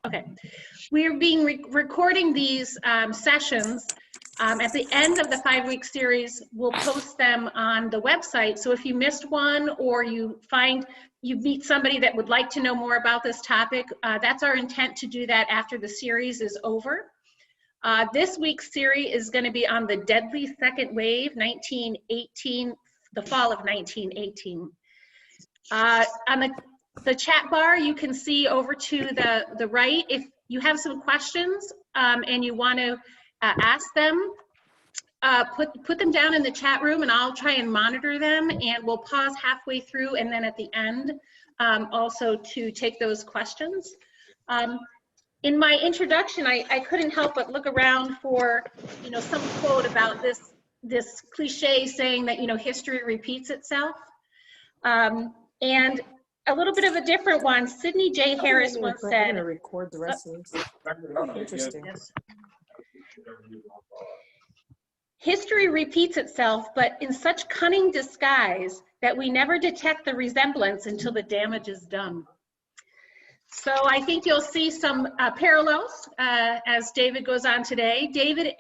Okay. We're being recording these sessions. At the end of the 5-week series, we'll post them on the website. So if you missed one or you meet somebody that would like to know more about this topic, that's our intent to do that after the series is over. This week's series is going to be on the deadly second wave, 1918, the fall of 1918. On the chat bar, you can see over to the right, if you have some questions and you want to ask them, put them down in the chat room and I'll try and monitor them, and we'll pause halfway through and then at the end also to take those questions. In my introduction, I couldn't help but look around for, some quote about this cliche saying that, history repeats itself. And a little bit of a different one, Sidney J. Harris once said. I'm going to record the rest of this. Interesting. Yes. History repeats itself, but in such cunning disguise that we never detect the resemblance until the damage is done. So I think you'll see some parallels as David goes on today. David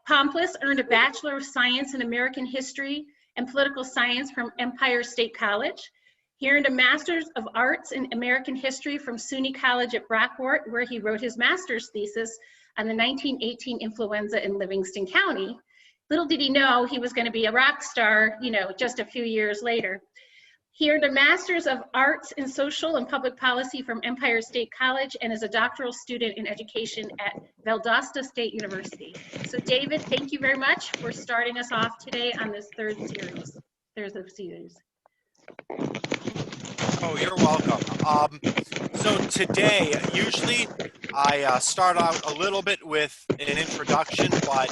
Pomplice earned a Bachelor of Science in American History and Political Science from Empire State College. He earned a Master's of Arts in American History from SUNY College at Brockport, where he wrote his master's thesis on the 1918 influenza in Livingston County. Little did he know he was going to be a rock star, just a few years later. He earned a Master's of Arts in Social and Public Policy from Empire State College and is a doctoral student in education at Valdosta State University. So David, thank you very much for starting us off today on this third series. Oh, you're welcome. So today, usually I start out a little bit with an introduction, but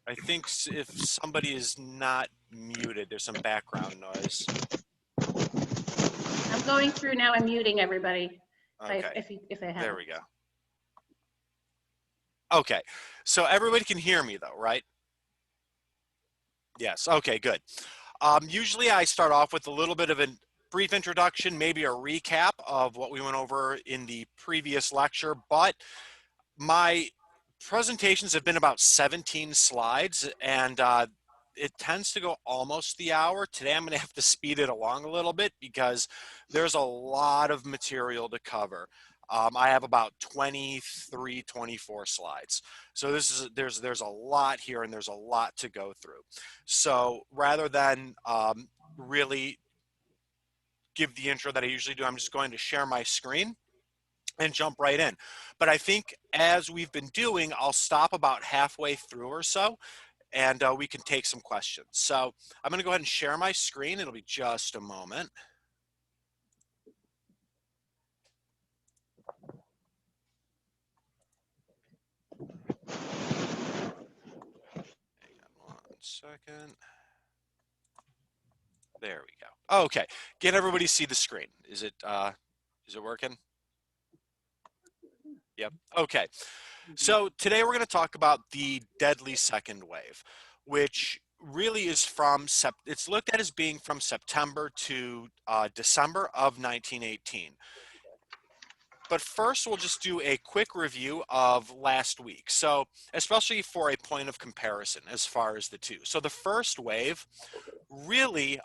I think if somebody is not muted, there's some background noise. I'm going through now. I'm muting everybody. Okay. If I have. There we go. Okay. So everybody can hear me though, right? Yes. Okay, good. Usually I start off with a little bit of a brief introduction, maybe a recap of what we went over in the previous lecture, but my presentations have been about 17 slides and it tends to go almost the hour. Today I'm going to have to speed it along a little bit because there's a lot of material to cover. I have about 23, 24 slides. So there's a lot here and there's a lot to go through. So rather than really give the intro that I usually do, I'm just going to share my screen and jump right in. But I think as we've been doing, I'll stop about halfway through or so and we can take some questions. So I'm going to go ahead and share my screen. It'll be just a moment. Second. There we go. Okay, can everybody see the screen? Is it working? Yep. Okay. So today we're going to talk about the deadly second wave, which really is it's looked at as being from September to December of 1918. But first, we'll just do a quick review of last week. So especially for a point of comparison as far as the two. So the first wave really,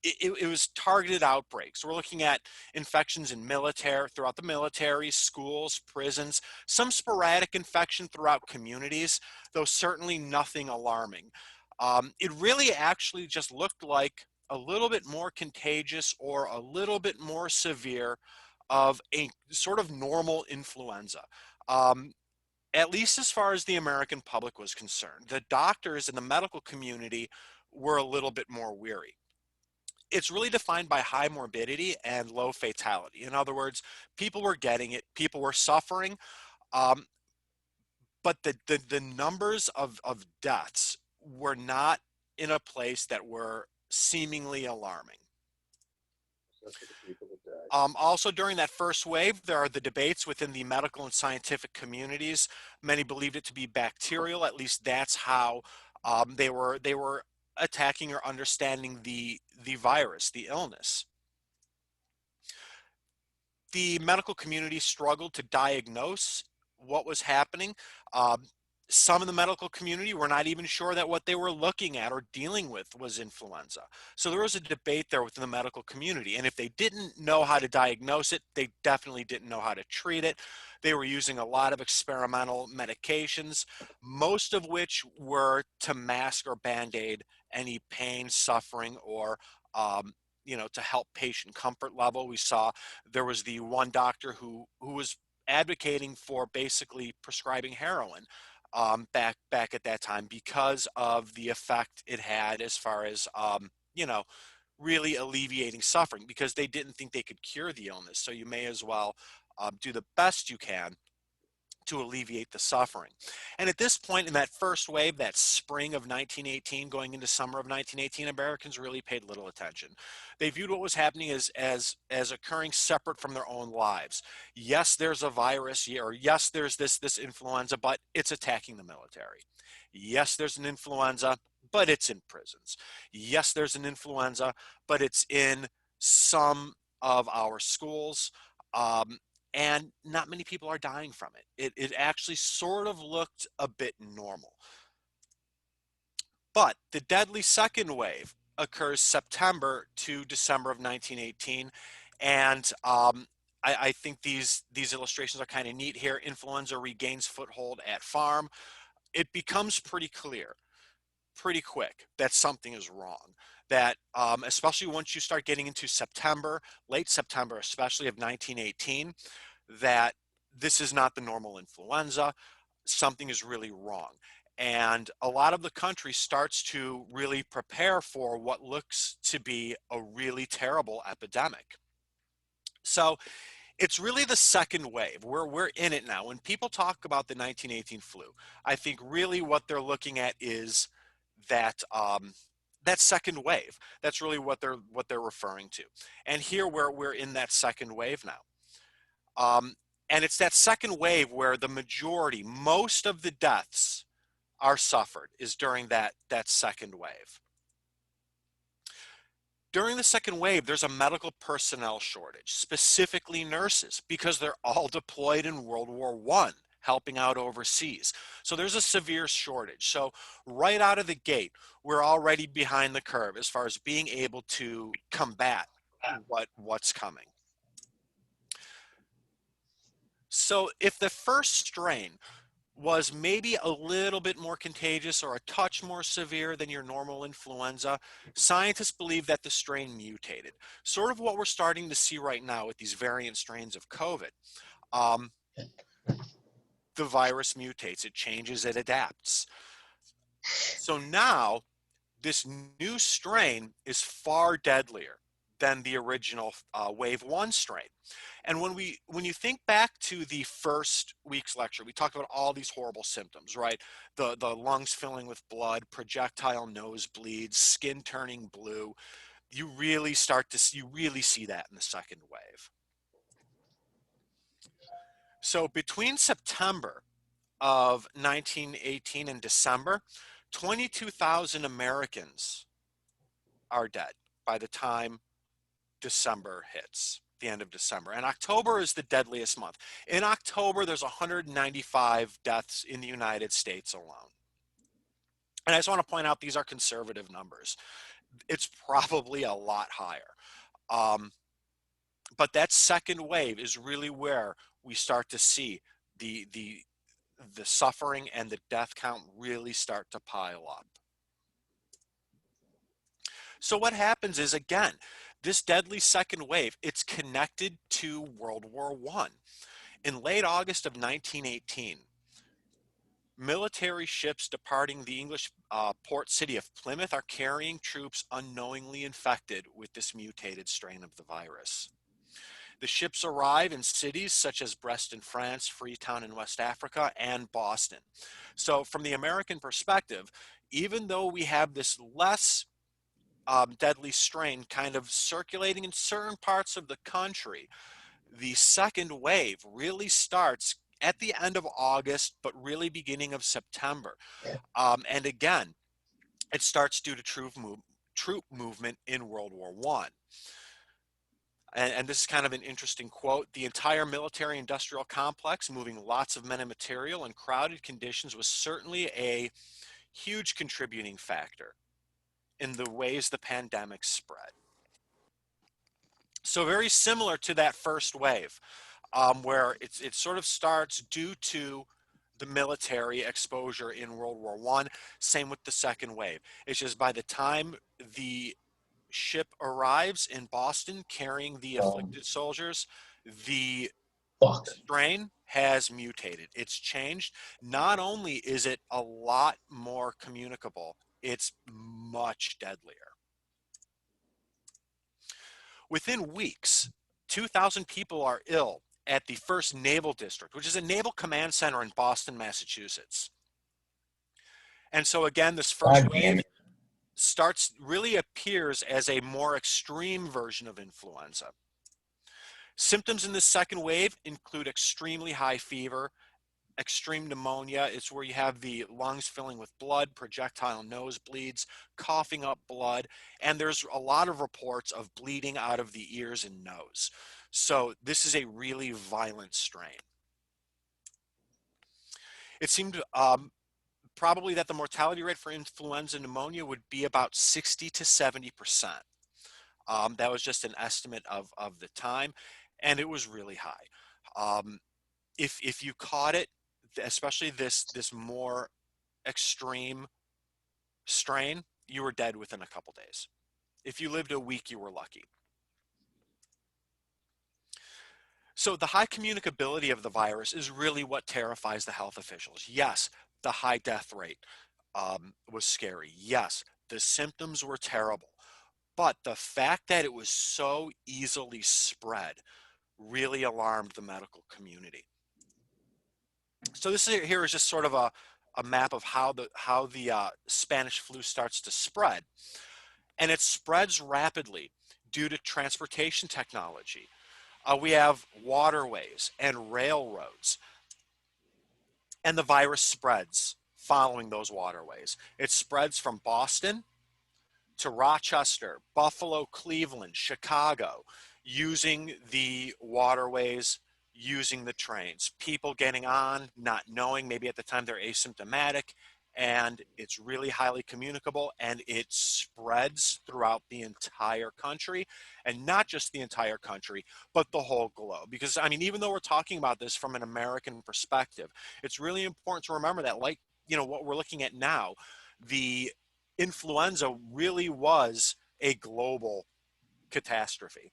it was targeted outbreaks. We're looking at infections in throughout the military, schools, prisons, some sporadic infection throughout communities, though certainly nothing alarming. It really actually just looked like a little bit more contagious or a little bit more severe of a sort of normal influenza, at least as far as the American public was concerned. The doctors in the medical community were a little bit more weary. It's really defined by high morbidity and low fatality. In other words, people were getting it, people were suffering, but the numbers of deaths were not in a place that were seemingly alarming. Also during that first wave, there are the debates within the medical and scientific communities. Many believed it to be bacterial. At least that's how they were attacking or understanding the virus, the illness. the medical community struggled to diagnose what was happening. Um, some of the medical community were not even sure that what they were looking at or dealing with was influenza. So there was a debate there within the medical community. And if they didn't know how to diagnose it, they definitely didn't know how to treat it. They were using a lot of experimental medications, most of which were to mask or band-aid any pain, suffering, or to help patient comfort level. We saw there was the one doctor who was advocating for basically prescribing heroin back at that time because of the effect it had as far as really alleviating suffering, because they didn't think they could cure the illness. So you may as well do the best you can to alleviate the suffering. And at this point in that first wave, that spring of 1918 going into summer of 1918, Americans really paid little attention. They viewed what was happening as occurring separate from their own lives. Yes, there's a virus, or yes, there's this influenza, but it's attacking the military. Yes, there's an influenza, but it's in prisons. Yes, there's an influenza, but it's in some of our schools. And not many people are dying from it. It actually sort of looked a bit normal. But the deadly second wave occurs September to December of 1918. And I think these illustrations are kind of neat here. Influenza regains foothold at farm. It becomes pretty clear, pretty quick, that something is wrong. That especially once you start getting into September, late September, especially of 1918, that this is not the normal influenza. Something is really wrong. And a lot of the country starts to really prepare for what looks to be a really terrible epidemic. So it's really the second wave. We're in it now. When people talk about the 1918 flu, I think really what they're looking at is that that second wave. That's really what they're referring to. And here we're in that second wave now. And it's that second wave where the majority, most of the deaths are suffered is during that second wave. During the second wave, there's a medical personnel shortage, specifically nurses, because they're all deployed in World War I, helping out overseas. So there's a severe shortage. So right out of the gate, we're already behind the curve as far as being able to combat what's coming. So if the first strain was maybe a little bit more contagious or a touch more severe than your normal influenza, scientists believe that the strain mutated. Sort of what we're starting to see right now with these variant strains of COVID. The virus mutates, it changes, it adapts. So now this new strain is far deadlier than the original wave 1 strain. And when you think back to the first week's lecture, we talked about all these horrible symptoms, right? The lungs filling with blood, projectile nosebleeds, skin turning blue. You really see that in the second wave. So between September of 1918 and December, 22,000 Americans are dead by the time December hits, the end of December. And October is the deadliest month. In October, there's 195 deaths in the United States alone. And I just want to point out, these are conservative numbers. It's probably a lot higher. But that second wave is really where we start to see the suffering and the death count really start to pile up. So what happens is, again, this deadly second wave, it's connected to World War I. In late August of 1918, military ships departing the English port city of Plymouth are carrying troops unknowingly infected with this mutated strain of the virus. The ships arrive in cities such as Brest in France, Freetown in West Africa, and Boston. So from the American perspective, even though we have this less deadly strain kind of circulating in certain parts of the country, the second wave really starts at the end of August, but really beginning of September. And again, it starts due to troop movement in World War I. And this is kind of an interesting quote. The entire military industrial complex, moving lots of men and material in crowded conditions, was certainly a huge contributing factor in the ways the pandemic spread. So very similar to that first wave, where it sort of starts due to the military exposure in World War I. Same with the second wave. It's just by the time the ship arrives in Boston carrying the afflicted soldiers, the strain has mutated. It's changed. Not only is it a lot more communicable, it's much deadlier. Within weeks, 2,000 people are ill at the 1st Naval District, which is a naval command center in Boston, Massachusetts. And so again, this first wave really appears as a more extreme version of influenza. Symptoms in the second wave include extremely high fever, extreme pneumonia. It's where you have the lungs filling with blood, projectile nosebleeds, coughing up blood, and there's a lot of reports of bleeding out of the ears and nose. So this is a really violent strain. It seemed probably that the mortality rate for influenza pneumonia would be about 60 to 70%. That was just an estimate of the time, and it was really high. If you caught it, especially this more extreme strain, you were dead within a couple days. If you lived a week, you were lucky. So the high communicability of the virus is really what terrifies the health officials. Yes, the high death rate was scary. Yes, the symptoms were terrible. But the fact that it was so easily spread really alarmed the medical community. So this here is just sort of a map of how the Spanish flu starts to spread. And it spreads rapidly due to transportation technology. We have waterways and railroads, and the virus spreads following those waterways. It spreads from Boston to Rochester, Buffalo, Cleveland, Chicago, using the waterways, using the trains. People getting on, not knowing, maybe at the time they're asymptomatic, and it's really highly communicable, and it spreads throughout the entire country, and not just the entire country, but the whole globe. Because, I mean, even though we're talking about this from an American perspective, it's really important to remember that, like, you know, what we're looking at now, the influenza really was a global catastrophe.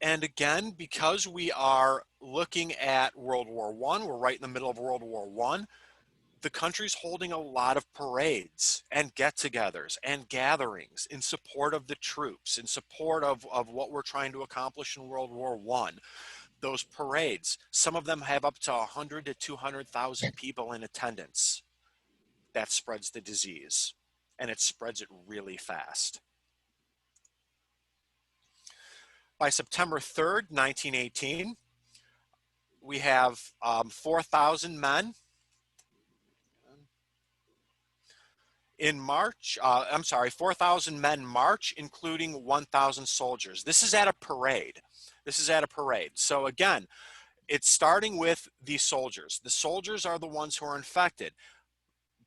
And again, because we are looking at World War I, we're right in the middle of World War I, the country's holding a lot of parades and get-togethers and gatherings in support of the troops, in support of what we're trying to accomplish in World War I. Those parades, some of them have up to 100 to 200,000 people in attendance. That spreads the disease, and it spreads it really fast. By September 3rd, 1918, we have 4,000 men. In March, 4,000 men march, including 1,000 soldiers. This is at a parade. So again, it's starting with the soldiers. The soldiers are the ones who are infected,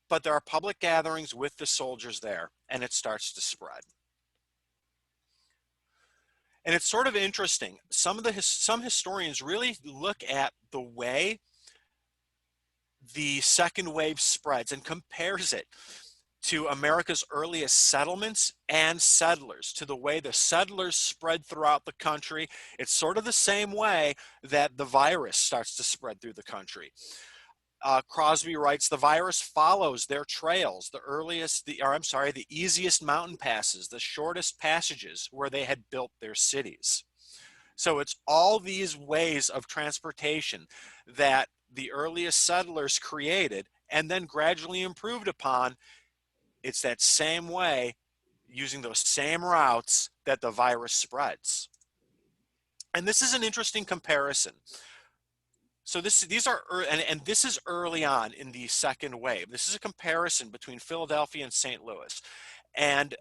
but there are public gatherings with the soldiers there, and it starts to spread. And it's sort of interesting. Some historians really look at the way the second wave spreads and compares it to America's earliest settlements and settlers, to the way the settlers spread throughout the country. It's sort of the same way that the virus starts to spread through the country. Crosby writes, the virus follows their trails, the easiest mountain passes, the shortest passages where they had built their cities. So it's all these ways of transportation that the earliest settlers created and then gradually improved upon. It's that same way, using those same routes, that the virus spreads. And this is an interesting comparison. So this is early on in the second wave. This is a comparison between Philadelphia and St. Louis. And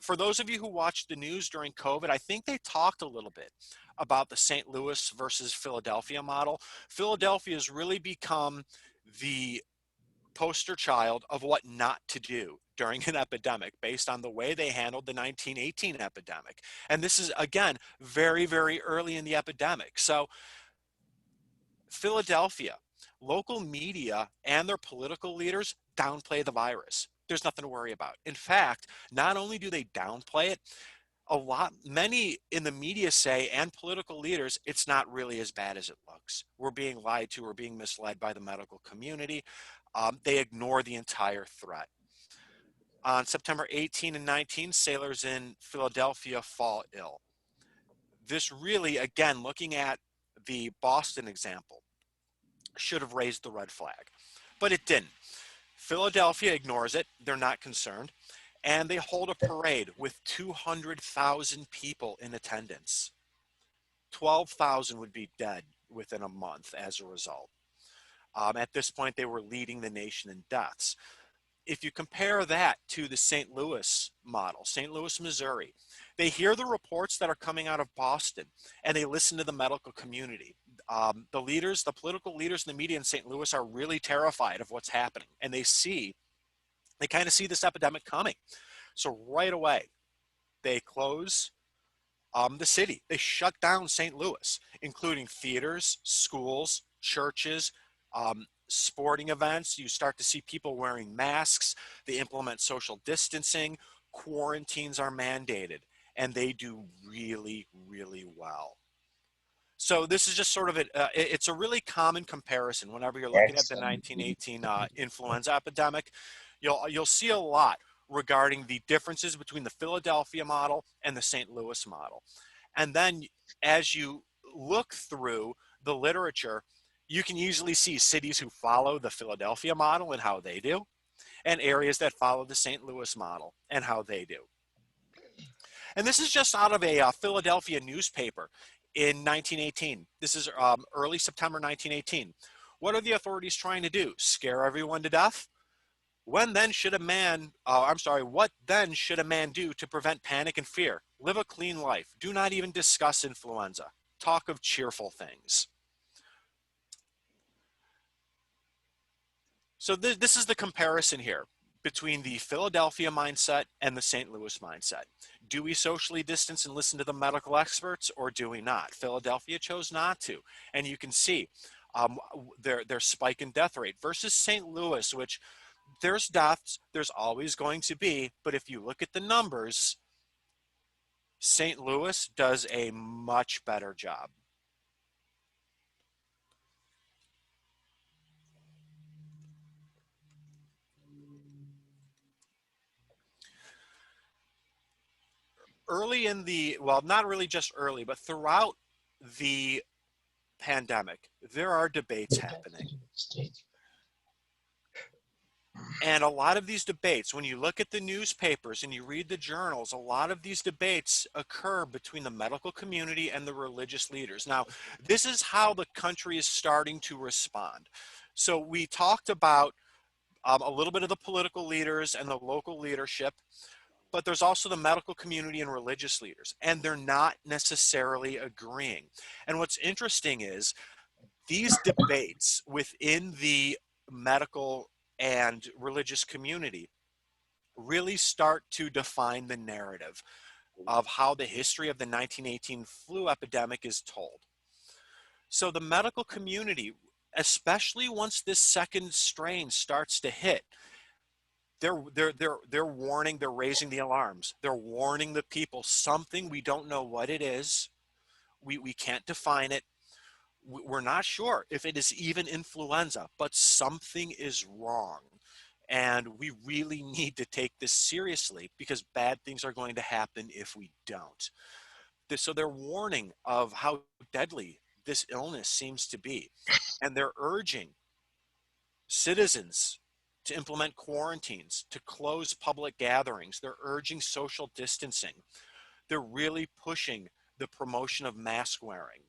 for those of you who watched the news during COVID, I think they talked a little bit about the St. Louis versus Philadelphia model. Philadelphia has really become the poster child of what not to do during an epidemic based on the way they handled the 1918 epidemic. And this is, again, very, very early in the epidemic. So Philadelphia, local media and their political leaders downplay the virus. There's nothing to worry about. In fact, not only do they downplay it, many in the media say, and political leaders, it's not really as bad as it looks. We're being lied to, we're being misled by the medical community. They ignore the entire threat. On September 18 and 19, sailors in Philadelphia fall ill. This really, again, looking at the Boston example, should have raised the red flag, but it didn't. Philadelphia ignores it. They're not concerned. And they hold a parade with 200,000 people in attendance. 12,000 would be dead within a month as a result. At this point, they were leading the nation in deaths. If you compare that to the St. Louis model, St. Louis, Missouri, they hear the reports that are coming out of Boston and they listen to the medical community. The political leaders in the media in St. Louis are really terrified of what's happening, and they kind of see this epidemic coming. So right away, they close the city. They shut down St. Louis, including theaters, schools, churches, sporting events. You start to see people wearing masks. They implement social distancing. Quarantines are mandated, and they do really, really well. So this is just sort of it's a really common comparison whenever you're looking at the 1918 influenza epidemic. You'll see a lot regarding the differences between the Philadelphia model and the St. Louis model. And then as you look through the literature, you can easily see cities who follow the Philadelphia model and how they do, and areas that follow the St. Louis model and how they do. And this is just out of a Philadelphia newspaper in 1918. This is early September 1918. What are the authorities trying to do? Scare everyone to death? What then should a man do to prevent panic and fear? Live a clean life. Do not even discuss influenza. Talk of cheerful things. So this is the comparison here between the Philadelphia mindset and the St. Louis mindset. Do we socially distance and listen to the medical experts, or do we not? Philadelphia chose not to. And you can see their spike in death rate versus St. Louis, which there's deaths, there's always going to be, but if you look at the numbers, St. Louis does a much better job. Early in not really just early, but throughout the pandemic, there are debates happening. And a lot of these debates, when you look at the newspapers and you read the journals, a lot of these debates occur between the medical community and the religious leaders. Now, this is how the country is starting to respond. So we talked about a little bit of the political leaders and the local leadership, but there's also the medical community and religious leaders, and they're not necessarily agreeing. And what's interesting is these debates within the medical and religious community really start to define the narrative of how the history of the 1918 flu epidemic is told. So the medical community, especially once this second strain starts to hit, they're warning, they're raising the alarms. They're warning the people, something, we don't know what it is. We can't define it. We're not sure if it is even influenza, but something is wrong. And we really need to take this seriously because bad things are going to happen if we don't. So they're warning of how deadly this illness seems to be. And they're urging citizens to implement quarantines, to close public gatherings. They're urging social distancing. They're really pushing the promotion of mask wearing.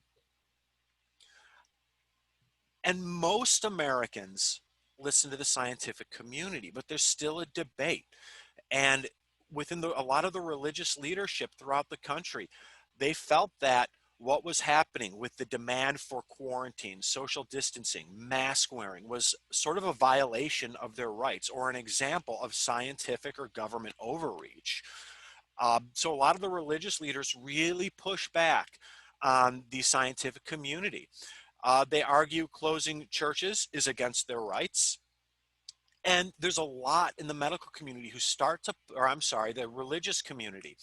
And most Americans listen to the scientific community, but there's still a debate. And within a lot of the religious leadership throughout the country, they felt that what was happening with the demand for quarantine, social distancing, mask wearing was sort of a violation of their rights or an example of scientific or government overreach. So a lot of the religious leaders really push back on the scientific community. They argue closing churches is against their rights. And there's a lot in the medical community who start to, or I'm sorry, the religious community,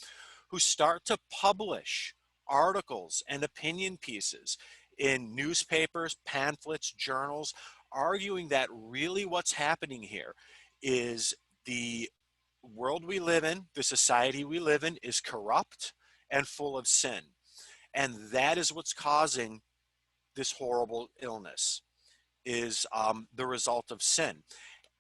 who start to publish articles and opinion pieces in newspapers, pamphlets, journals, arguing that really what's happening here is the world we live in, the society we live in, is corrupt and full of sin. And that is what's causing this horrible illness, is the result of sin.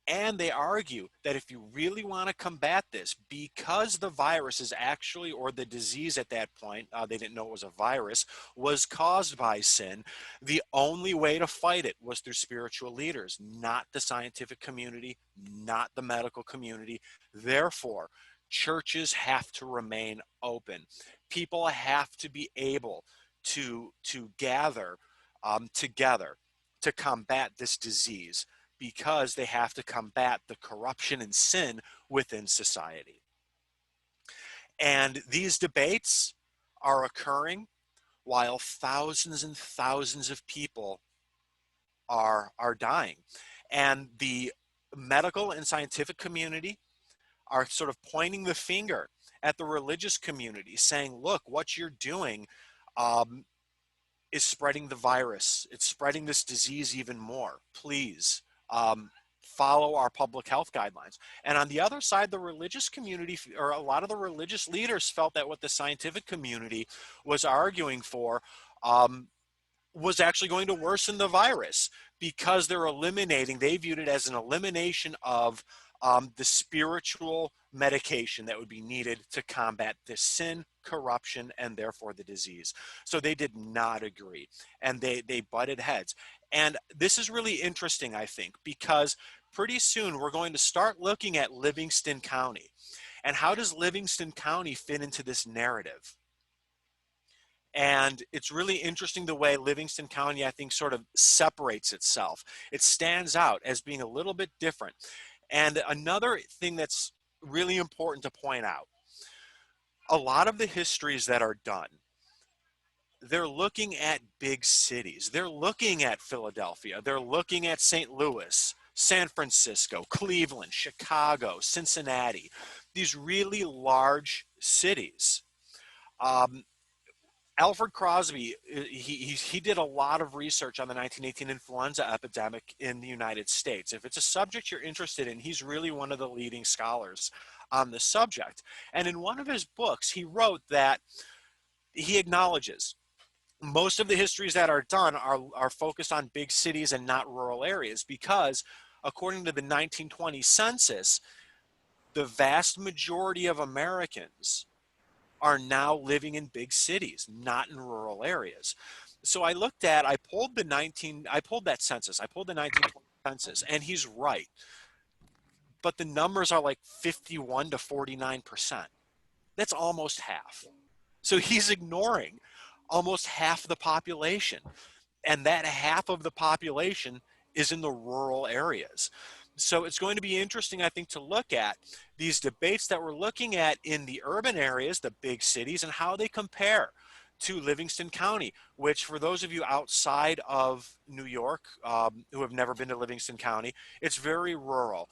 And they argue that if you really want to combat this, because the virus is actually, or the disease at that point, they didn't know it was a virus, was caused by sin, the only way to fight it was through spiritual leaders, not the scientific community, not the medical community. Therefore, churches have to remain open. People have to be able to gather together to combat this disease, because they have to combat the corruption and sin within society. And these debates are occurring while thousands and thousands of people are dying. And the medical and scientific community are sort of pointing the finger at the religious community, saying, look, what you're doing is spreading the virus. It's spreading this disease even more. Please, follow our public health guidelines. And on the other side, the religious community, or a lot of the religious leaders, felt that what the scientific community was arguing for was actually going to worsen the virus, because they viewed it as an elimination of the spiritual medication that would be needed to combat this sin, corruption, and therefore the disease. So they did not agree, and they butted heads. And this is really interesting, I think, because pretty soon we're going to start looking at Livingston County. And how does Livingston County fit into this narrative? And it's really interesting the way Livingston County, I think, sort of separates itself. It stands out as being a little bit different. And another thing that's really important to point out, a lot of the histories that are done, they're looking at big cities. They're looking at Philadelphia. They're looking at St. Louis, San Francisco, Cleveland, Chicago, Cincinnati, these really large cities. Alfred Crosby, he did a lot of research on the 1918 influenza epidemic in the United States. If it's a subject you're interested in, he's really one of the leading scholars on the subject. And in one of his books, he wrote that he acknowledges most of the histories that are done are focused on big cities and not rural areas, because according to the 1920 census, the vast majority of Americans are now living in big cities, not in rural areas. So I pulled the 1920 census, and he's right. But the numbers are like 51 to 49%. That's almost half. So he's ignoring almost half the population. And that half of the population is in the rural areas. So it's going to be interesting, I think, to look at these debates that we're looking at in the urban areas, the big cities, and how they compare to Livingston County, which, for those of you outside of New York who have never been to Livingston County, it's very rural.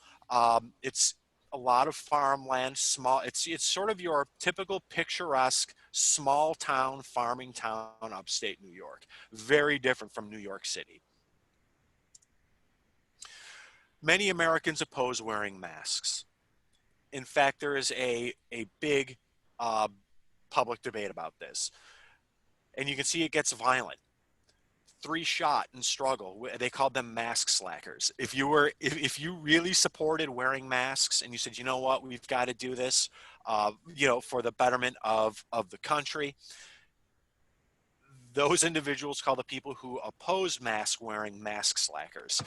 It's a lot of farmland, small. It's sort of your typical picturesque small town, farming town, upstate New York. Very different from New York City. Many Americans oppose wearing masks. In fact, there is a big public debate about this. And you can see it gets violent. 3-shot and struggle. They called them mask slackers. If you really supported wearing masks and you said, you know what, we've got to do this, for the betterment of the country, those individuals call the people who oppose mask wearing mask slackers.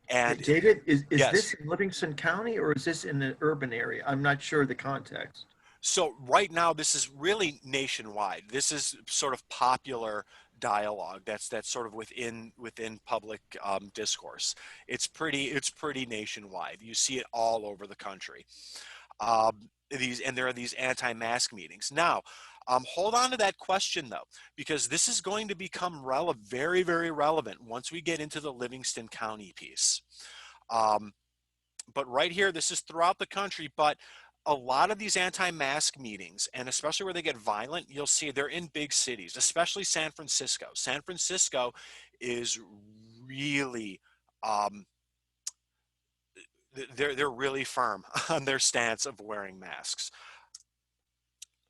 And David, is yes. this in Livingston County or is this in the urban area? I'm not sure the context. So right now, this is really nationwide. This is sort of popular dialogue that's sort of within public discourse. It's pretty nationwide. You see it all over the country. There are these anti-mask meetings. Now, hold on to that question though, because this is going to become very, very relevant once we get into the Livingston County piece. Um, but right here, this is throughout the country, but a lot of these anti-mask meetings, and especially where they get violent, you'll see they're in big cities, especially San Francisco. San Francisco is really, um, they're really firm on their stance of wearing masks.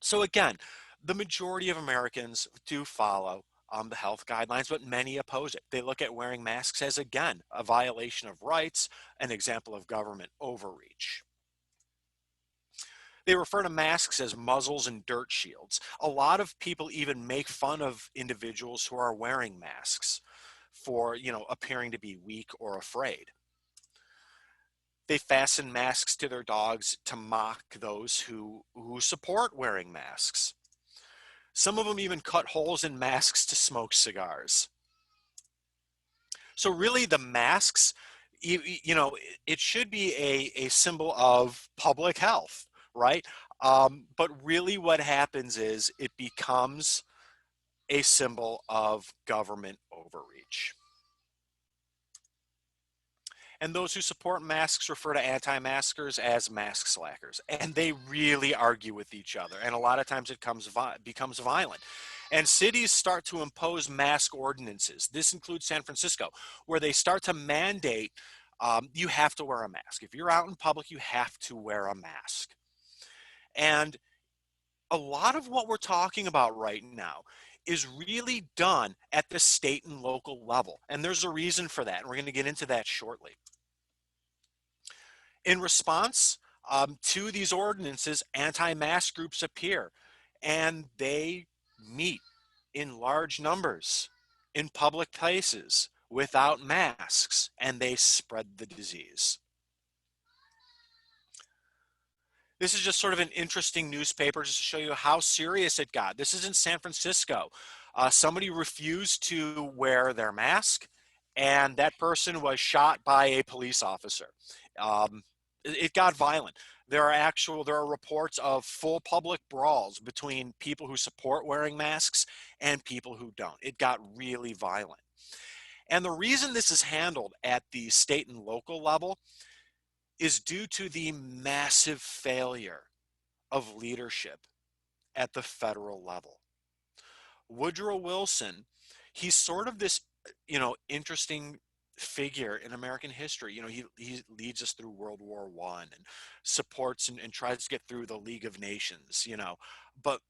So again, the majority of Americans do follow the health guidelines, but many oppose it. They look at wearing masks as, again, a violation of rights, an example of government overreach. They refer to masks as muzzles and dirt shields. A lot of people even make fun of individuals who are wearing masks for, appearing to be weak or afraid. They fasten masks to their dogs to mock those who support wearing masks. Some of them even cut holes in masks to smoke cigars. So really the masks, it should be a symbol of public health, right? But really what happens is it becomes a symbol of government overreach. And those who support masks refer to anti-maskers as mask slackers. And they really argue with each other. And a lot of times it becomes violent. And cities start to impose mask ordinances. This includes San Francisco, where they start to mandate you have to wear a mask. If you're out in public, you have to wear a mask. And a lot of what we're talking about right now is really done at the state and local level. And there's a reason for that. And we're going to get into that shortly. In response to these ordinances, anti-mask groups appear and they meet in large numbers in public places without masks, and they spread the disease. This is just sort of an interesting newspaper just to show you how serious it got. This is in San Francisco. Somebody refused to wear their mask, and that person was shot by a police officer. It got violent. There are reports of full public brawls between people who support wearing masks and people who don't. It got really violent. And the reason this is handled at the state and local level is due to the massive failure of leadership at the federal level. Woodrow Wilson, he's sort of this, interesting figure in American history. He leads us through World War I and supports and tries to get through the League of Nations, But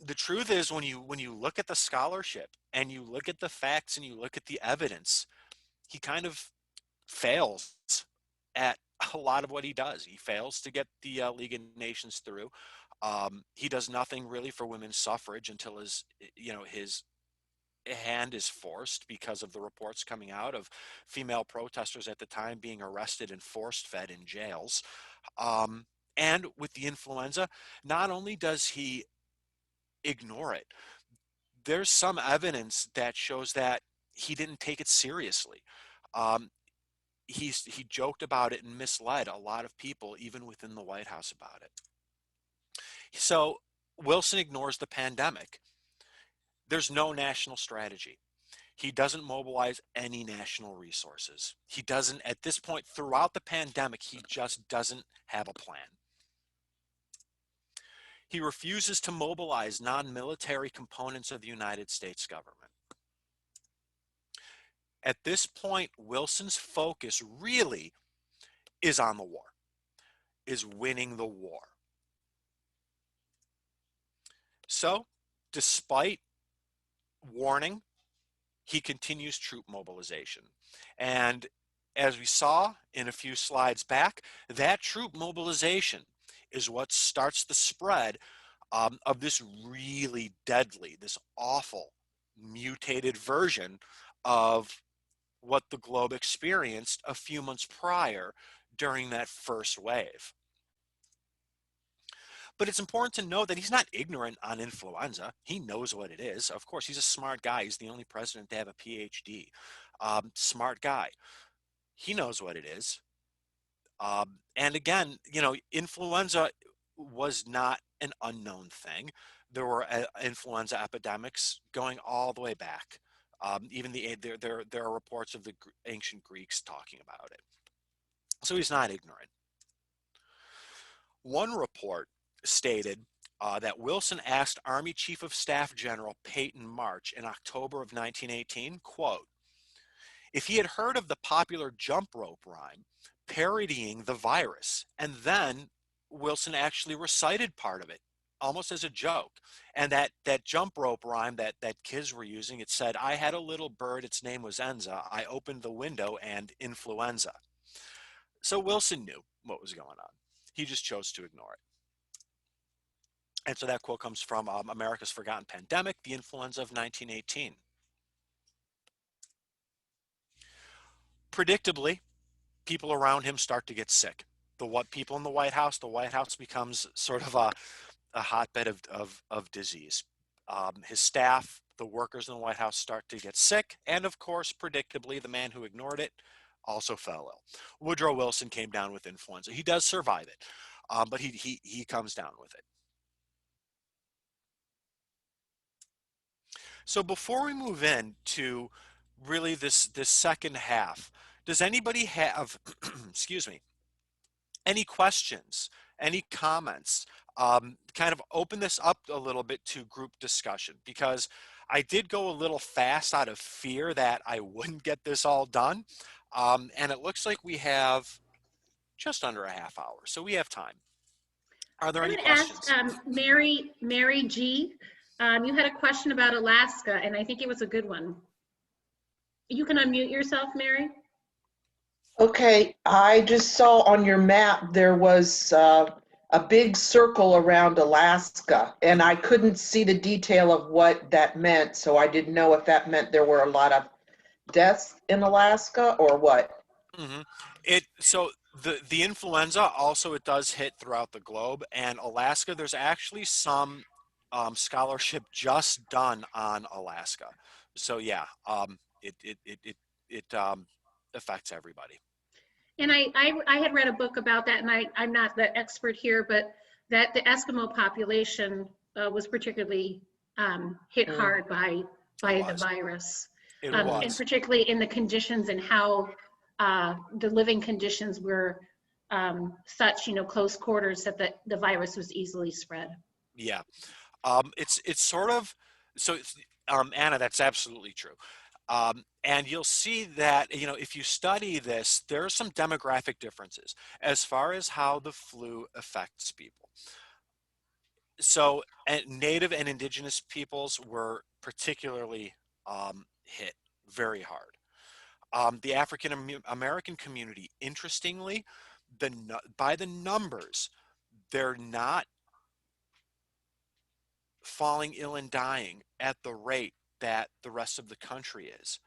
the truth is, when you look at the scholarship and you look at the facts and you look at the evidence, he kind of fails at a lot of what he does. He fails to get the League of Nations through. He does nothing really for women's suffrage until his hand is forced because of the reports coming out of female protesters at the time being arrested and force fed in jails. And with the influenza, not only does he ignore it, there's some evidence that shows that he didn't take it seriously. He joked about it and misled a lot of people, even within the White House, about it. So Wilson ignores the pandemic. There's no national strategy. He doesn't mobilize any national resources. He doesn't, at this point, throughout the pandemic, he just doesn't have a plan. He refuses to mobilize non-military components of the United States government. At this point, Wilson's focus really is on the war, is winning the war. So, despite warning, he continues troop mobilization. And as we saw in a few slides back, that troop mobilization is what starts the spread of this really deadly, this awful, mutated version of what the globe experienced a few months prior during that first wave. But it's important to know that he's not ignorant on influenza. He knows what it is. Of course, he's a smart guy. He's the only president to have a PhD. Smart guy. He knows what it is. And again, influenza was not an unknown thing. There were influenza epidemics going all the way back. Even there are reports of the ancient Greeks talking about it. So he's not ignorant. One report stated that Wilson asked Army Chief of Staff General Peyton March in October of 1918, quote, if he had heard of the popular jump rope rhyme parodying the virus, and then Wilson actually recited part of it almost as a joke. And that jump rope rhyme that kids were using, it said, I had a little bird, its name was Enza. I opened the window and influenza. So Wilson knew what was going on. He just chose to ignore it. And so that quote comes from America's Forgotten Pandemic, the Influenza of 1918. Predictably, people around him start to get sick. People in the White House becomes sort of a hotbed of disease. His staff, the workers in the White House start to get sick. And of course, predictably, the man who ignored it also fell ill. Woodrow Wilson came down with influenza. He does survive it, but he comes down with it. So before we move in to really this second half, does anybody have, excuse me, any questions, any comments? Kind of open this up a little bit to group discussion, because I did go a little fast out of fear that I wouldn't get this all done. And it looks like we have just under a half hour, so we have time. Are there any questions? Ask Mary G. You had a question about Alaska, and I think it was a good one. You can unmute yourself, Mary. Okay, I just saw on your map there was a big circle around Alaska, and I couldn't see the detail of what that meant, so I didn't know if that meant there were a lot of deaths in Alaska or what. Mm-hmm. So the influenza also, it does hit throughout the globe, and Alaska, there's actually some scholarship just done on Alaska. So yeah, it affects everybody. And I had read a book about that, and I'm not the expert here, but that the Eskimo population was particularly hit hard by the virus. It was. And particularly in the conditions and how the living conditions were such, close quarters that the virus was easily spread. Yeah. It's sort of, so Anna, that's absolutely true. And you'll see that, if you study this, there are some demographic differences as far as how the flu affects people. So Native and indigenous peoples were particularly hit very hard. The African American community, interestingly, by the numbers, they're not falling ill and dying at the rate that the rest of the country is.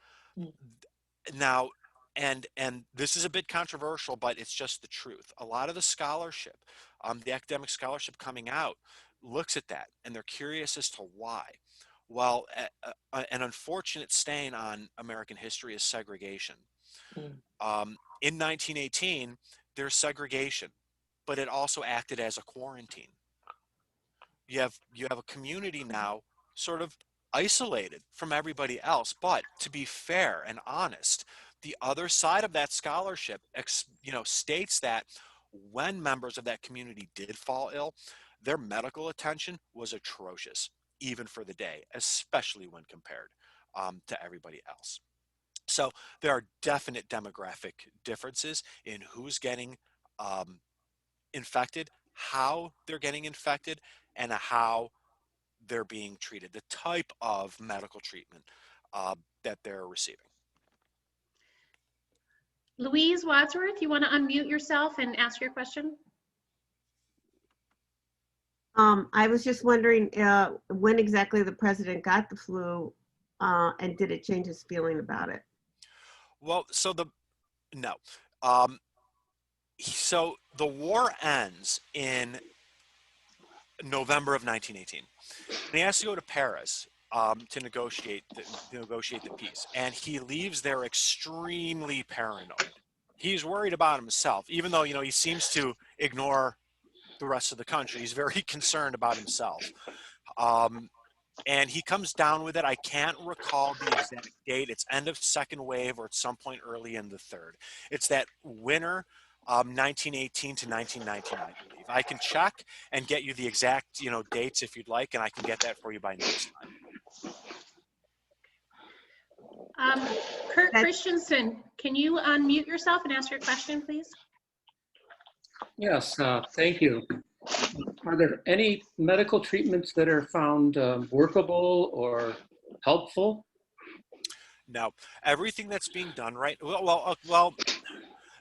Now, and this is a bit controversial, but it's just the truth. A lot of the scholarship, the academic scholarship coming out, looks at that, and they're curious as to why. Well, an unfortunate stain on American history is segregation. In 1918, there's segregation, but it also acted as a quarantine. You have a community now sort of isolated from everybody else. But to be fair and honest, the other side of that scholarship, states that when members of that community did fall ill, their medical attention was atrocious, even for the day, especially when compared to everybody else. So there are definite demographic differences in who's getting infected, how they're getting infected, and how they're being treated, the type of medical treatment that they're receiving. Louise Wadsworth, you want to unmute yourself and ask your question? I was just wondering when exactly the president got the flu, and did it change his feeling about it? Well, so the war ends in November of 1918. And he has to go to Paris to negotiate the peace. And he leaves there extremely paranoid. He's worried about himself, even though, he seems to ignore the rest of the country. He's very concerned about himself. And he comes down with it. I can't recall the exact date. It's end of second wave or at some point early in the third. It's that winter, 1918 to 1919, I believe. I can check and get you the exact, dates if you'd like, and I can get that for you by next time. Kurt Christensen, can you unmute yourself and ask your question, please? Yes, thank you. Are there any medical treatments that are found workable or helpful? No, everything that's being done well,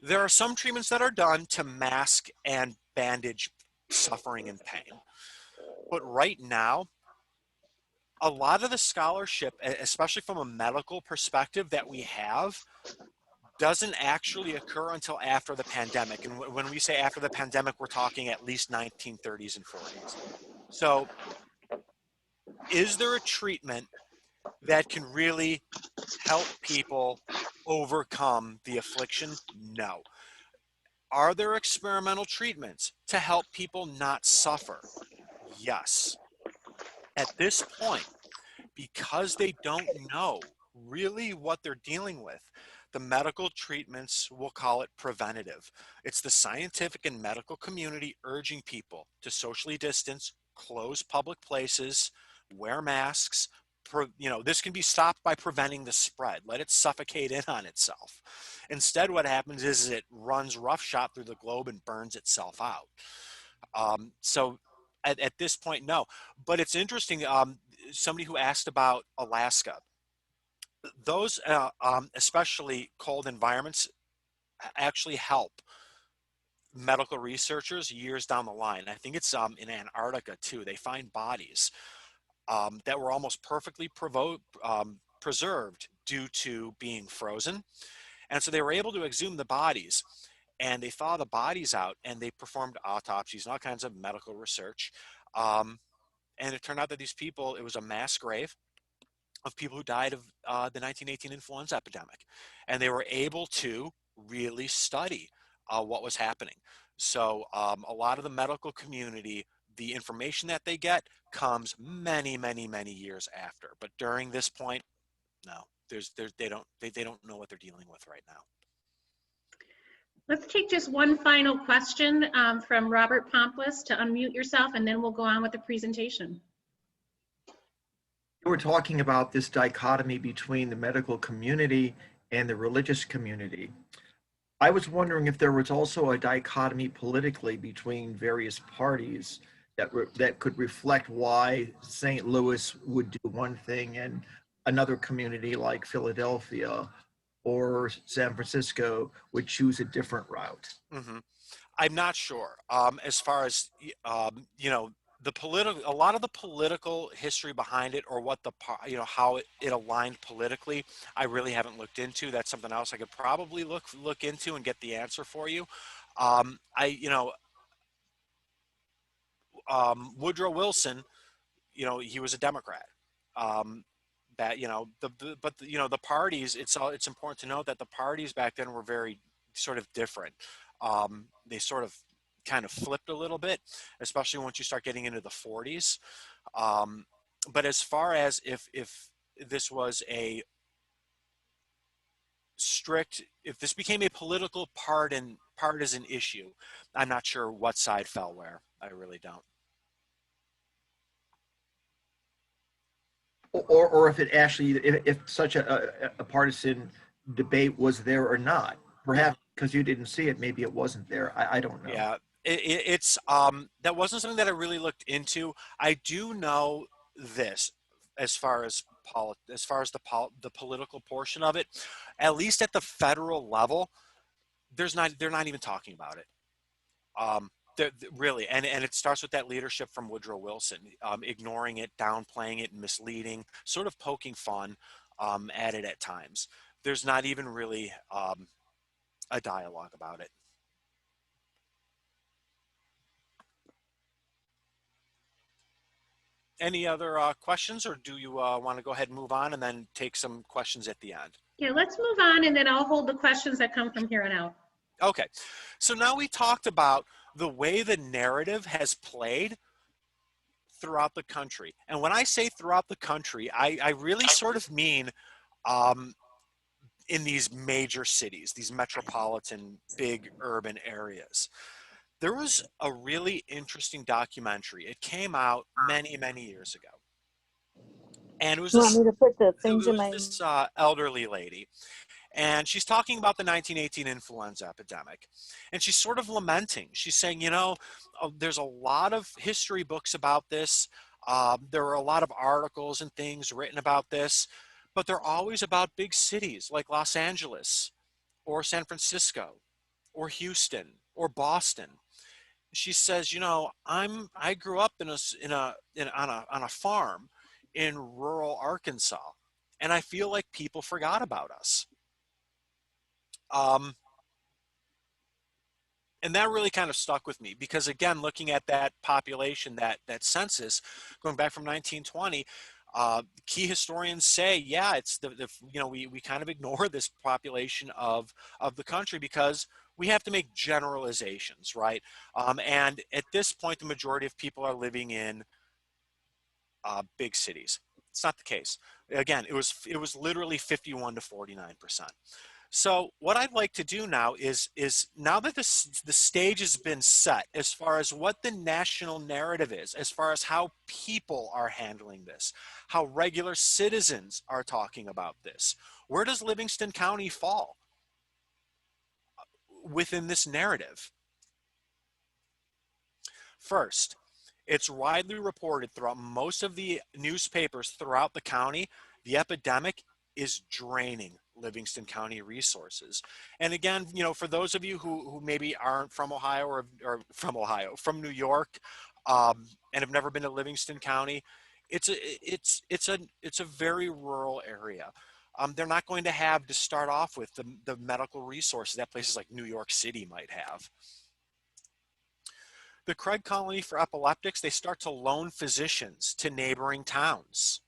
there are some treatments that are done to mask and bandage suffering and pain. But right now, a lot of the scholarship, especially from a medical perspective that we have, doesn't actually occur until after the pandemic. And when we say after the pandemic, we're talking at least 1930s and 40s. So is there a treatment that can really help people overcome the affliction? No. Are there experimental treatments to help people not suffer? Yes. At this point, because they don't know really what they're dealing with, the medical treatments, we'll call it preventative. It's the scientific and medical community urging people to socially distance, close public places, wear masks. This can be stopped by preventing the spread. Let it suffocate in on itself. Instead, what happens is it runs roughshod through the globe and burns itself out. So at this point, no. But it's interesting, somebody who asked about Alaska. Those, especially cold environments, actually help medical researchers years down the line. I think it's in Antarctica too. They find bodies that were almost perfectly preserved due to being frozen. And so they were able to exhume the bodies, and they thaw the bodies out, and they performed autopsies and all kinds of medical research. And it turned out that these people, it was a mass grave of people who died of the 1918 influenza epidemic. And they were able to really study what was happening. So a lot of the medical community, the information that they get comes many, many, many years after. But during this point, no, they don't know what they're dealing with right now. Let's take just one final question from Robert Pomplus to unmute yourself, and then we'll go on with the presentation. You were talking about this dichotomy between the medical community and the religious community. I was wondering if there was also a dichotomy politically between various parties that could reflect why St. Louis would do one thing and another community like Philadelphia or San Francisco would choose a different route. Mm-hmm. I'm not sure. As far as a lot of the political history behind it, or what how it aligned politically, I really haven't looked into. That's something else I could probably look into and get the answer for you. Woodrow Wilson, he was a Democrat. The parties, it's important to note that the parties back then were very sort of different. They sort of kind of flipped a little bit, especially once you start getting into the 40s. But as far as if this was a strict, if this became a political partisan issue, I'm not sure what side fell where. I really don't. Or if it actually, if such a partisan debate was there or not. Perhaps because you didn't see it, maybe it wasn't there. I don't know. Yeah, it's that wasn't something that I really looked into. I do know this as far as the political portion of it, at least at the federal level, they're not even talking about it. Really, and it starts with that leadership from Woodrow Wilson, ignoring it, downplaying it, misleading, sort of poking fun at it at times. There's not even really a dialogue about it. Any other questions, or do you want to go ahead and move on and then take some questions at the end? Yeah, let's move on, and then I'll hold the questions that come from here on out. Okay, so now we talked about the way the narrative has played throughout the country. And when I say throughout the country, I really sort of mean in these major cities, these metropolitan, big urban areas. There was a really interesting documentary. It came out many, many years ago. And it was You want this, me to put the it things in was my, this elderly lady. And she's talking about the 1918 influenza epidemic. And she's sort of lamenting. She's saying, you know, there's a lot of history books about this. There are a lot of articles and things written about this, but they're always about big cities like Los Angeles or San Francisco or Houston or Boston. She says, you know, I grew up on a farm in rural Arkansas, and I feel like people forgot about us. And that really kind of stuck with me because, again, looking at that population, that census going back from 1920, key historians say, yeah, it's you know, we kind of ignore this population of the country because we have to make generalizations, right? And at this point, the majority of people are living in big cities. It's not the case. Again, it was literally 51 to 49%. So what I'd like to do now is now that the stage has been set as far as what the national narrative is, as far as how people are handling this, how regular citizens are talking about this, where does Livingston County fall within this narrative? First, it's widely reported throughout most of the newspapers throughout the county, the epidemic is draining Livingston County resources. And again, you know, for those of you who maybe aren't from Ohio or from New York, and have never been to Livingston County, it's a very rural area. They're not going to have to start off with the medical resources that places like New York City might have. The Craig Colony for Epileptics, they start to loan physicians to neighboring towns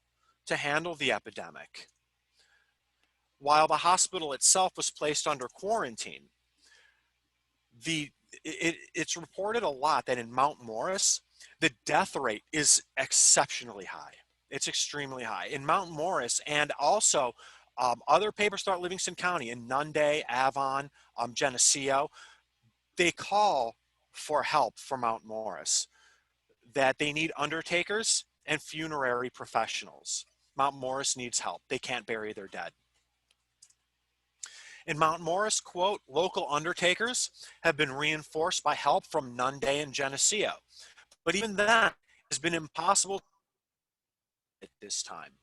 to handle the epidemic, while the hospital itself was placed under quarantine. It's reported a lot that in Mount Morris, the death rate is exceptionally high. It's extremely high in Mount Morris, and also other papers throughout Livingston County, in Nunde, Avon, Geneseo, they call for help from Mount Morris, that they need undertakers and funerary professionals. Mount Morris needs help. They can't bury their dead. In Mount Morris, quote, local undertakers have been reinforced by help from Nunde and Geneseo. But even that has been impossible at this time.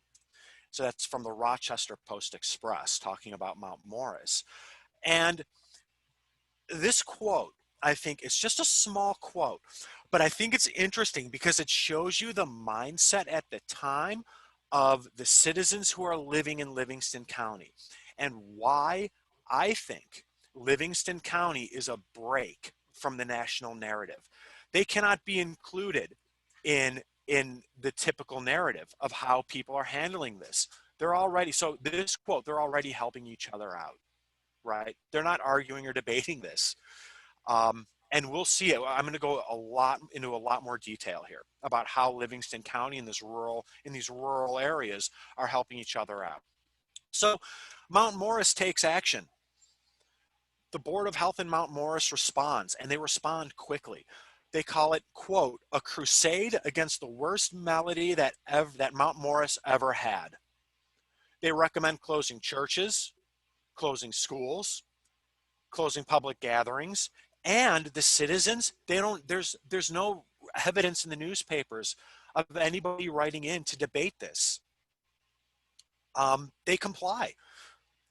So that's from the Rochester Post-Express talking about Mount Morris. And this quote, I think, is just a small quote, but I think it's interesting because it shows you the mindset at the time of the citizens who are living in Livingston County, and why I think Livingston County is a break from the national narrative. They cannot be included in the typical narrative of how people are handling this. They're already, so this quote, they're already helping each other out, right? They're not arguing or debating this. And we'll see it. I'm going to go into a lot more detail here about how Livingston County and these rural areas are helping each other out. So Mount Morris takes action. The Board of Health in Mount Morris responds, and they respond quickly. They call it, quote, a crusade against the worst malady that Mount Morris ever had. They recommend closing churches, closing schools, closing public gatherings, and the citizens, there's no evidence in the newspapers of anybody writing in to debate this. They comply.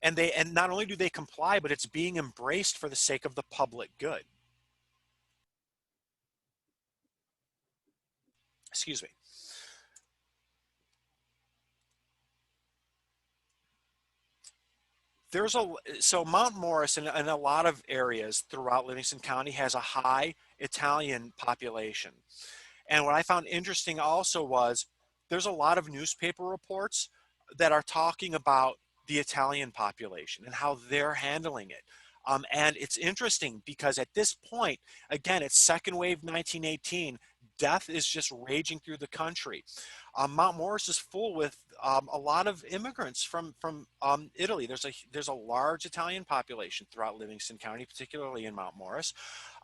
And not only do they comply, but it's being embraced for the sake of the public good. Excuse me. So Mount Morris in a lot of areas throughout Livingston County has a high Italian population. And what I found interesting also was there's a lot of newspaper reports that are talking about the Italian population and how they're handling it. And it's interesting because at this point, again, it's second wave 1918, death is just raging through the country. Mount Morris is full with a lot of immigrants from Italy. There's a large Italian population throughout Livingston County, particularly in Mount Morris.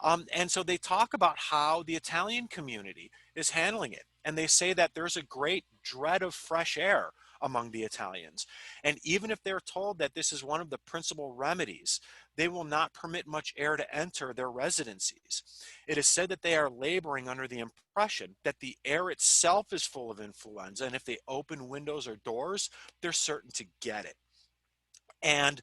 And so they talk about how the Italian community is handling it. And they say that there's a great dread of fresh air among the Italians. And even if they're told that this is one of the principal remedies, they will not permit much air to enter their residencies. It is said that they are laboring under the impression that the air itself is full of influenza, and if they open windows or doors, they're certain to get it. And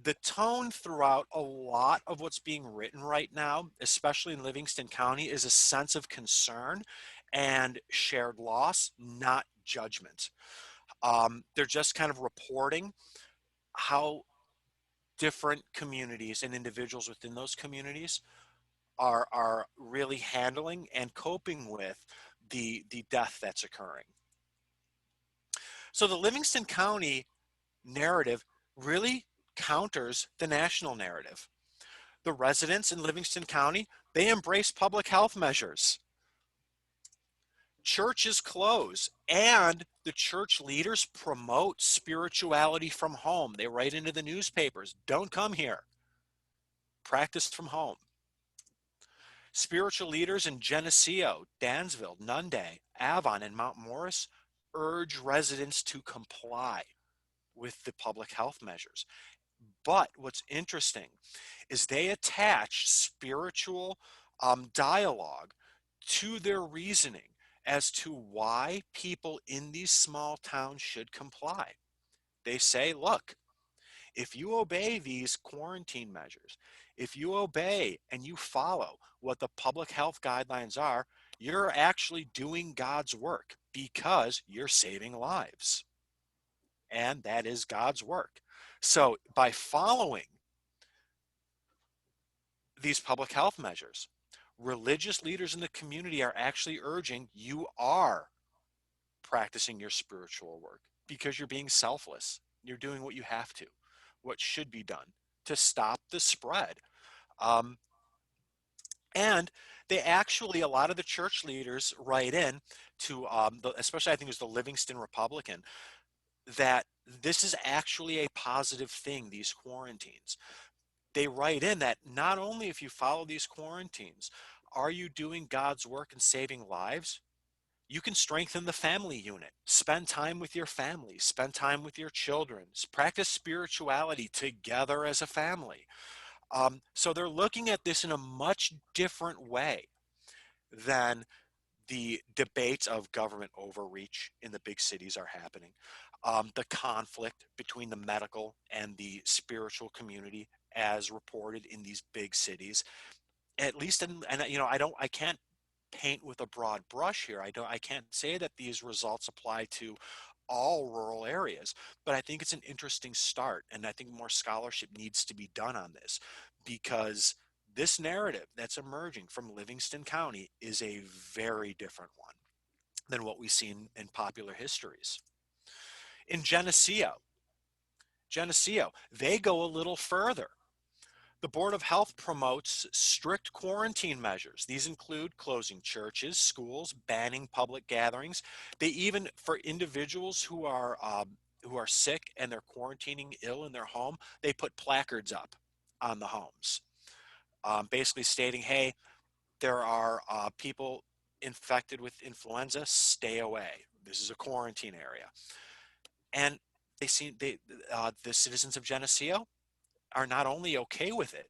the tone throughout a lot of what's being written right now, especially in Livingston County, is a sense of concern and shared loss, not judgment. They're just kind of reporting how different communities and individuals within those communities are really handling and coping with the death that's occurring. So the Livingston County narrative really counters the national narrative. The residents in Livingston County, they embrace public health measures. Churches close, and the church leaders promote spirituality from home. They write into the newspapers, don't come here, practice from home. Spiritual leaders in Geneseo, Dansville, Nunde, Avon, and Mount Morris urge residents to comply with the public health measures. But what's interesting is they attach spiritual dialogue to their reasoning as to why people in these small towns should comply. They say, look, if you obey these quarantine measures, if you obey and you follow what the public health guidelines are, you're actually doing God's work because you're saving lives. And that is God's work. So by following these public health measures, religious leaders in the community are actually urging you are practicing your spiritual work because you're being selfless. You're doing what you have to, what should be done to stop the spread. And they actually, a lot of the church leaders write in to, especially I think it was the Livingston Republican, that this is actually a positive thing, these quarantines. They write in that not only if you follow these quarantines, are you doing God's work and saving lives, you can strengthen the family unit, spend time with your family, spend time with your children, practice spirituality together as a family. So they're looking at this in a much different way than the debates of government overreach in the big cities are happening. The conflict between the medical and the spiritual community as reported in these big cities, at least I can't paint with a broad brush here. I can't say that these results apply to all rural areas, but I think it's an interesting start, and I think more scholarship needs to be done on this, because this narrative that's emerging from Livingston County is a very different one than what we see in popular histories. In Geneseo, they go a little further. The Board of Health promotes strict quarantine measures. These include closing churches, schools, banning public gatherings. They even, for individuals who are sick and they're quarantining ill in their home, they put placards up on the homes, basically stating, hey, there are people infected with influenza, stay away. This is a quarantine area. And the citizens of Geneseo are not only okay with it,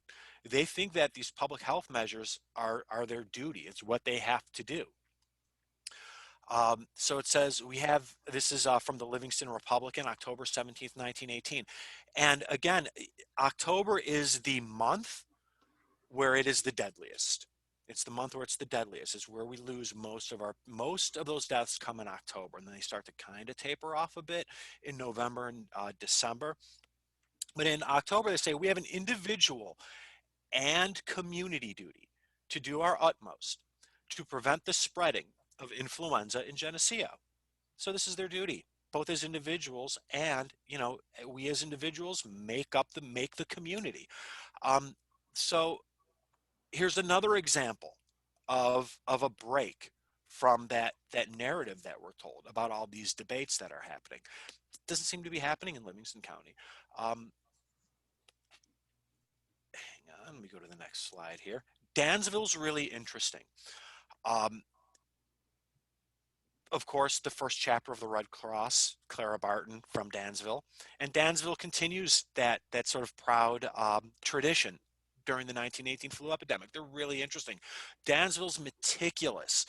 they think that these public health measures are their duty. It's what they have to do. So it says this is from the Livingston Republican, October 17th, 1918. And again, October is the month where it is the deadliest. It's the month where it's the deadliest. It's where we lose most of those deaths come in October, and then they start to kind of taper off a bit in November and December. But in October, they say we have an individual and community duty to do our utmost to prevent the spreading of influenza in Geneseo. So this is their duty, both as individuals and, we as individuals make the community. Um, so here's another example of a break from that narrative that we're told about all these debates that are happening. It doesn't seem to be happening in Livingston County. Hang on, let me go to the next slide here. Dansville's really interesting. Um, of course, the first chapter of the Red Cross, Clara Barton from Dansville, and Dansville continues that sort of proud tradition during the 1918 flu epidemic. They're really interesting. Dansville's meticulous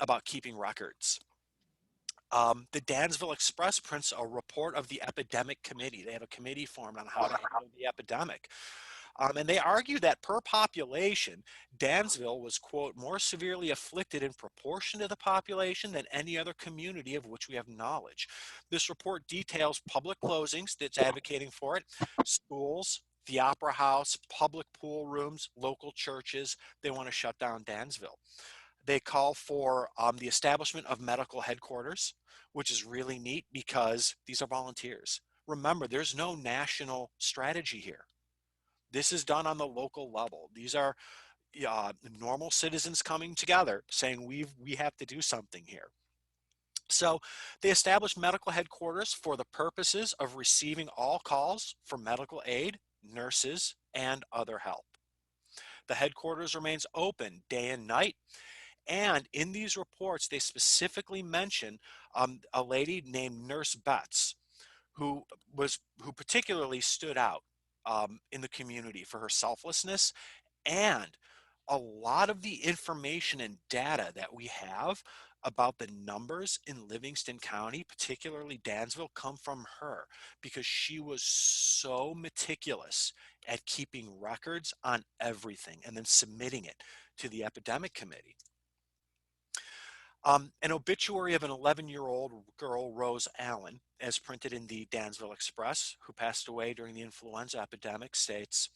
about keeping records. The Dansville Express prints a report of the epidemic committee. They have a committee formed on how to handle the epidemic. And they argue that per population, Dansville was, quote, more severely afflicted in proportion to the population than any other community of which we have knowledge. This report details public closings that's advocating for it, schools, the opera house, public pool rooms, local churches. They want to shut down Dansville. They call for the establishment of medical headquarters, which is really neat because these are volunteers. Remember, there's no national strategy here. This is done on the local level. These are normal citizens coming together saying we have to do something here. So they established medical headquarters for the purposes of receiving all calls for medical aid, nurses, and other help. The headquarters remains open day and night. And in these reports, they specifically mention a lady named Nurse Betts, who particularly stood out in the community for her selflessness, and a lot of the information and data that we have about the numbers in Livingston County, particularly Dansville, come from her because she was so meticulous at keeping records on everything and then submitting it to the epidemic committee. An obituary of an 11-year-old girl, Rose Allen, as printed in the Dansville Express, who passed away during the influenza epidemic, states,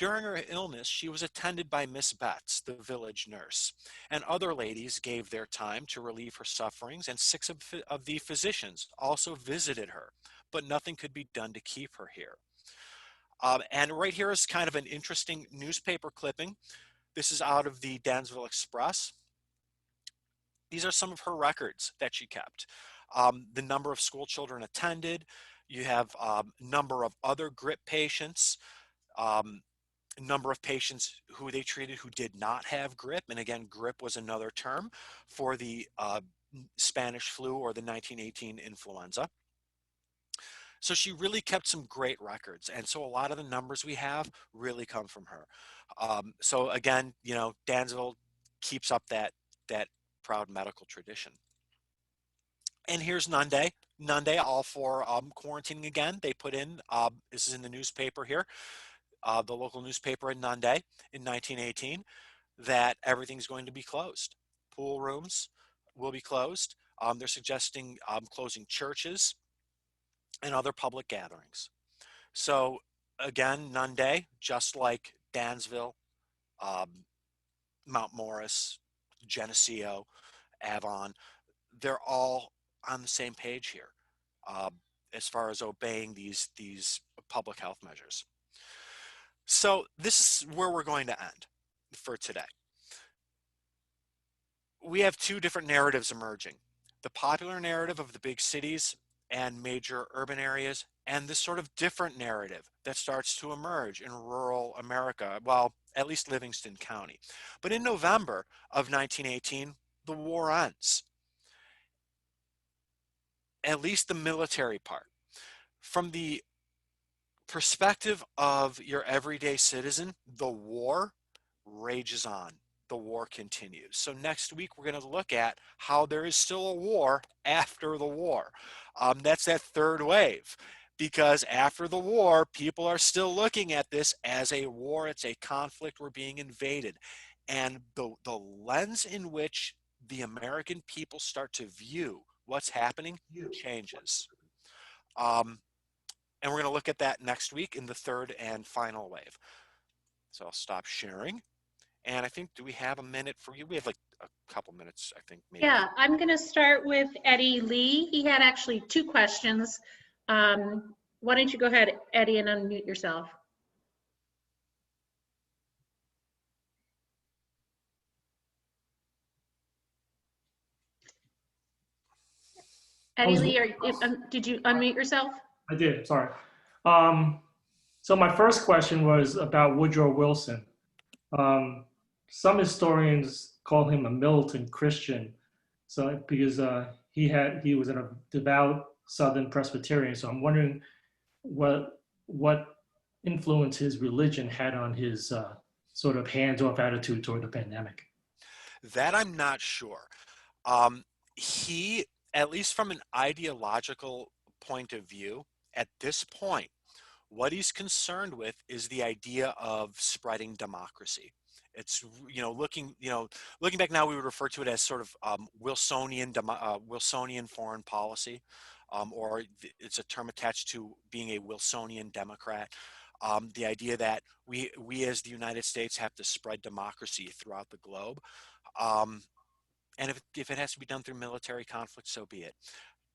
during her illness, she was attended by Miss Betts, the village nurse, and other ladies gave their time to relieve her sufferings, and 6 of the physicians also visited her, but nothing could be done to keep her here. And right here is kind of an interesting newspaper clipping. This is out of the Dansville Express. These are some of her records that she kept. The number of school children attended. You have number of other grip patients, number of patients who they treated who did not have grip. And again, grip was another term for the Spanish flu or the 1918 influenza. So she really kept some great records. And so a lot of the numbers we have really come from her. So again, Dansville keeps up that proud medical tradition. And here's Nunde. Nunde, all for quarantining again. They put in, this is in the newspaper here, the local newspaper in Nunde in 1918, that everything's going to be closed. Pool rooms will be closed. They're suggesting closing churches and other public gatherings. So again, Nunde, just like Dansville, Mount Morris, Geneseo, Avon, they're all on the same page here as far as obeying these public health measures. So this is where we're going to end for today. We have 2 different narratives emerging. The popular narrative of the big cities and major urban areas, and this sort of different narrative that starts to emerge in rural America, well, at least Livingston County. But in November of 1918, the war ends. At least the military part. From the perspective of your everyday citizen, the war rages on. The war continues. So next week, we're going to look at how there is still a war after the war. That's that third wave. Because after the war, people are still looking at this as a war. It's a conflict. We're being invaded. And the lens in which the American people start to view what's happening changes. And we're going to look at that next week in the third and final wave. So I'll stop sharing. And I think, do we have a minute for you? We have like a couple minutes, I think, maybe. Yeah, I'm going to start with Eddie Lee. He had actually two questions. Why don't you go ahead, Eddie, and unmute yourself? Eddie Lee, did you unmute yourself? I did, sorry. So my first question was about Woodrow Wilson. Some historians call him a militant Christian, so because he was a devout Southern Presbyterian. So I'm wondering what influence his religion had on his sort of hands-off attitude toward the pandemic. That I'm not sure. He, at least from an ideological point of view, at this point, what he's concerned with is the idea of spreading democracy. It's, looking back now, we would refer to it as sort of Wilsonian foreign policy, or it's a term attached to being a Wilsonian Democrat. The idea that we as the United States have to spread democracy throughout the globe. And if it has to be done through military conflict, so be it.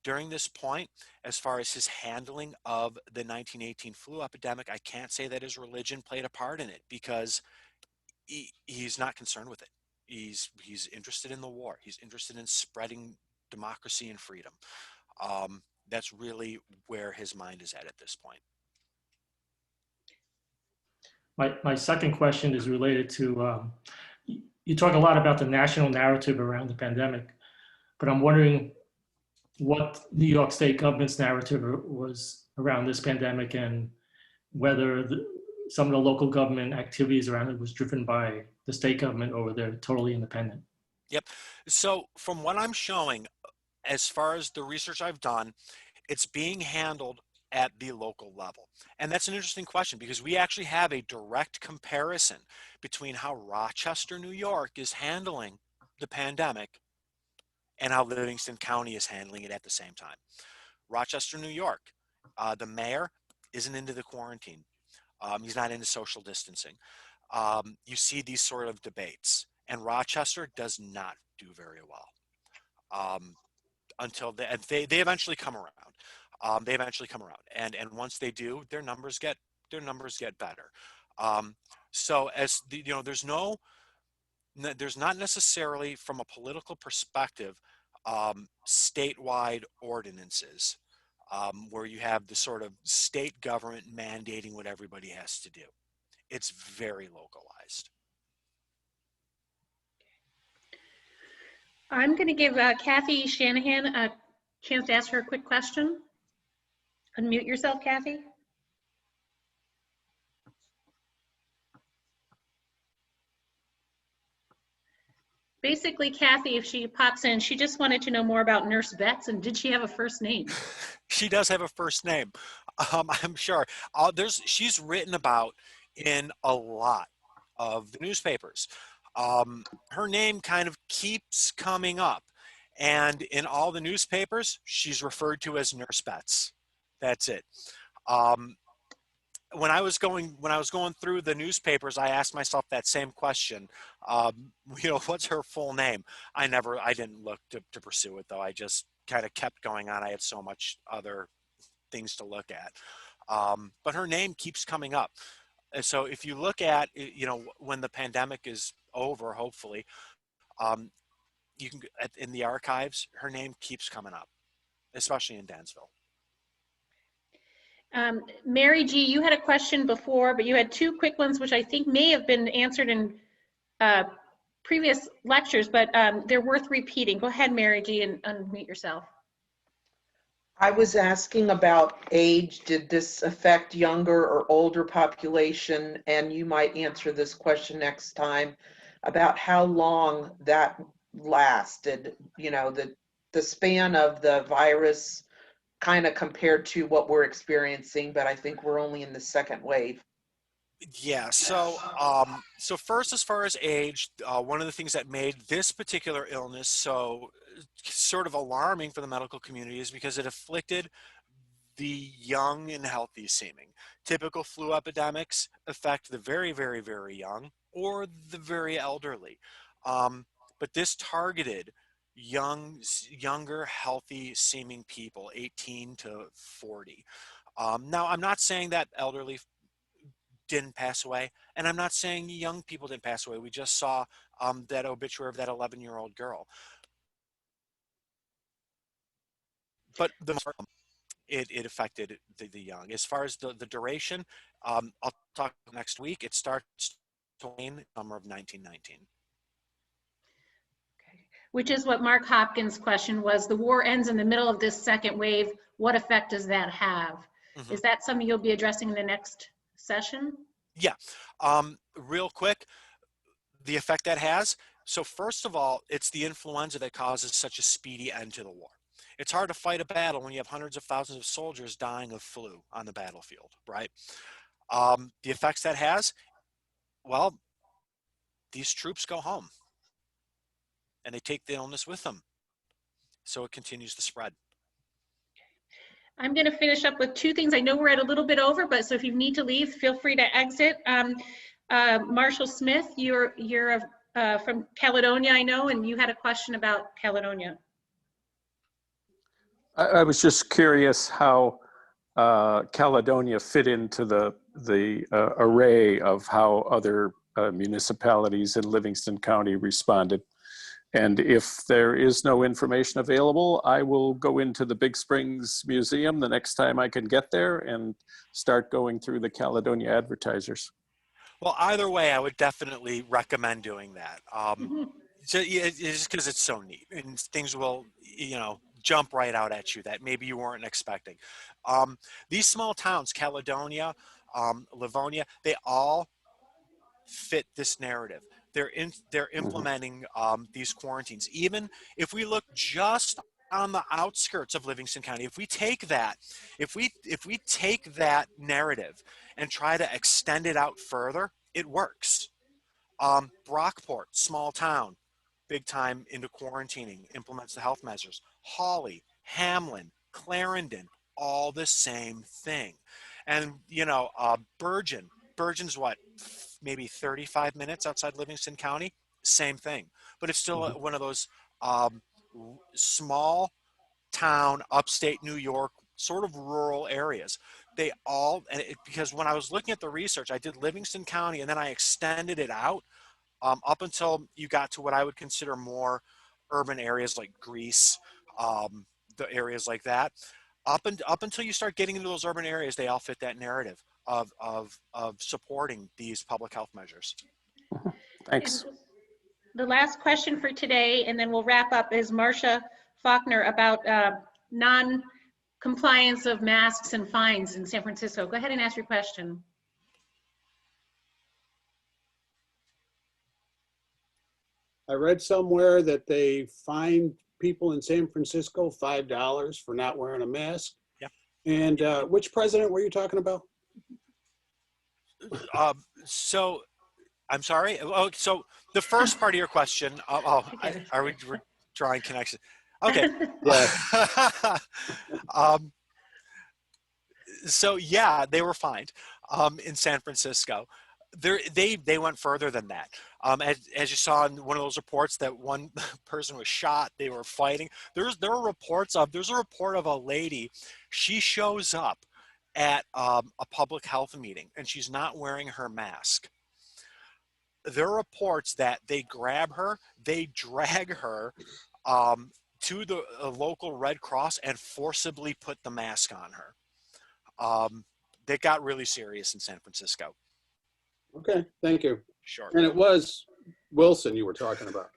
During this point, as far as his handling of the 1918 flu epidemic, I can't say that his religion played a part in it, because he's not concerned with it. He's interested in the war. He's interested in spreading democracy and freedom. That's really where his mind is at this point. My second question is related to, you talk a lot about the national narrative around the pandemic, but I'm wondering what New York State government's narrative was around this pandemic, and whether some of the local government activities around it was driven by the state government, or they're totally independent. Yep. So from what I'm showing, as far as the research I've done, it's being handled at the local level. And that's an interesting question, because we actually have a direct comparison between how Rochester, New York is handling the pandemic and how Livingston County is handling it at the same time. Rochester, New York, the mayor isn't into the quarantine. He's not into social distancing. You see these sort of debates, and Rochester does not do very well until they eventually come around. They eventually come around, and once they do, their numbers get better. So as there's not necessarily, from a political perspective, statewide ordinances where you have the sort of state government mandating what everybody has to do. It's very localized. I'm going to give Kathy Shanahan a chance to ask her a quick question. Unmute yourself, Kathy. Basically, Kathy, if she pops in, she just wanted to know more about Nurse Betts, and did she have a first name? She does have a first name. I'm sure. She's written about in a lot of the newspapers. Her name kind of keeps coming up, and in all the newspapers, she's referred to as Nurse Betts. That's it. When I was going through the newspapers, I asked myself that same question. What's her full name? I didn't look to pursue it, though. I just kind of kept going on. I had so much other things to look at. But her name keeps coming up. And so if you look at, when the pandemic is over, hopefully, you can, in the archives, her name keeps coming up, especially in Dansville. Mary G., you had a question before, but you had two quick ones, which I think may have been answered in previous lectures, but they're worth repeating. Go ahead, Mary G., and unmute yourself. I was asking about age. Did this affect younger or older population? And you might answer this question next time about how long that lasted, the span of the virus, kind of compared to what we're experiencing, but I think we're only in the second wave. Yeah, so first, as far as age, one of the things that made this particular illness so sort of alarming for the medical community is because it afflicted the young and healthy seeming. Typical flu epidemics affect the very, very, very young or the very elderly. but this targeted younger, healthy seeming people, 18 to 40. Now, I'm not saying that elderly didn't pass away, and I'm not saying young people didn't pass away. We just saw that obituary of that 11-year-old girl. But it affected the young. As far as the duration, I'll talk next week. It starts in summer of 1919. Which is what Mark Hopkins' question was. The war ends in the middle of this second wave. What effect does that have? Mm-hmm. Is that something you'll be addressing in the next session? Yeah. Real quick, the effect that has. So first of all, it's the influenza that causes such a speedy end to the war. It's hard to fight a battle when you have hundreds of thousands of soldiers dying of flu on the battlefield, right? The effects that has, well, these troops go home and they take the illness with them. So it continues to spread. I'm going to finish up with two things. I know we're at a little bit over, but so if you need to leave, feel free to exit. Marshall Smith, you're from Caledonia, I know, and you had a question about Caledonia. I was just curious how Caledonia fit into the array of how other municipalities in Livingston County responded. And if there is no information available, I will go into the Big Springs Museum the next time I can get there and start going through the Caledonia advertisers. Well, either way, I would definitely recommend doing that. So it's just because it's so neat and things will, jump right out at you that maybe you weren't expecting. These small towns, Caledonia, Livonia, they all fit this narrative. They're implementing these quarantines. Even if we look just on the outskirts of Livingston County, if we take that narrative and try to extend it out further, it works. Brockport, small town, big time into quarantining, implements the health measures. Hawley, Hamlin, Clarendon, all the same thing. And Bergen's what, maybe 35 minutes outside Livingston County, same thing. But it's still one of those small town, upstate New York, sort of rural areas. They all, because when I was looking at the research, I did Livingston County and then I extended it out up until you got to what I would consider more urban areas like Greece, the areas like that. Up until you start getting into those urban areas, they all fit that narrative of supporting these public health measures. Thanks. And the last question for today, and then we'll wrap up, is Marcia Faulkner about non-compliance of masks and fines in San Francisco. Go ahead and ask your question. I read somewhere that they fined people in San Francisco $5 for not wearing a mask. Yeah. And which president were you talking about? So, I'm sorry. Oh, so the first part of your question. Are we drawing connection? Okay. Yeah. So yeah, they were fined in San Francisco. They went further than that. As you saw in one of those reports that one person was shot, they were fighting. There's a report of a lady. She shows up at a public health meeting and she's not wearing her mask. There are reports that they grab her, they drag her to the local Red Cross and forcibly put the mask on her. They got really serious in San Francisco. Okay, thank you. Sure. And it was Wilson you were talking about.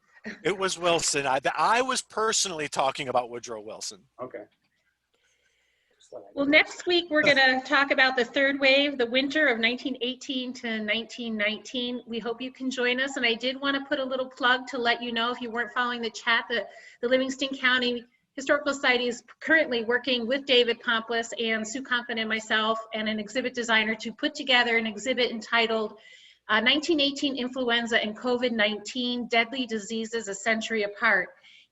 It was Wilson. I was personally talking about Woodrow Wilson. Okay. Well, next week we're going to talk about the third wave, the winter of 1918 to 1919. We hope you can join us. And I did want to put a little plug to let you know, if you weren't following the chat, that the Livingston County Historical Society is currently working with David Pomplus and Sue Conklin and myself and an exhibit designer to put together an exhibit entitled 1918 Influenza and COVID-19 Deadly Diseases a Century Apart.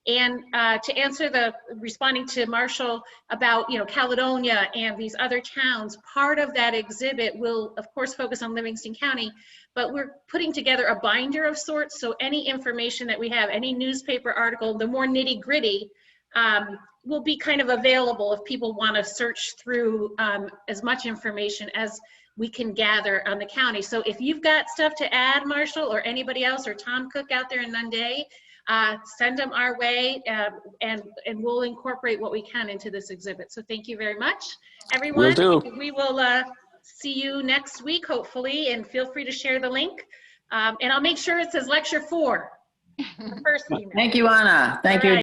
And to answer responding to Marshall about, Caledonia and these other towns, part of that exhibit will, of course, focus on Livingston County, but we're putting together a binder of sorts. So any information that we have, any newspaper article, the more nitty gritty, will be kind of available if people want to search through as much information as we can gather on the county. So if you've got stuff to add, Marshall, or anybody else, or Tom Cook out there in Nunde, send them our way, and we'll incorporate what we can into this exhibit. So thank you very much, everyone. Will do. We will see you next week, hopefully, and feel free to share the link. And I'll make sure it says lecture 4. The first email. Thank you, Anna. Thank All you. right.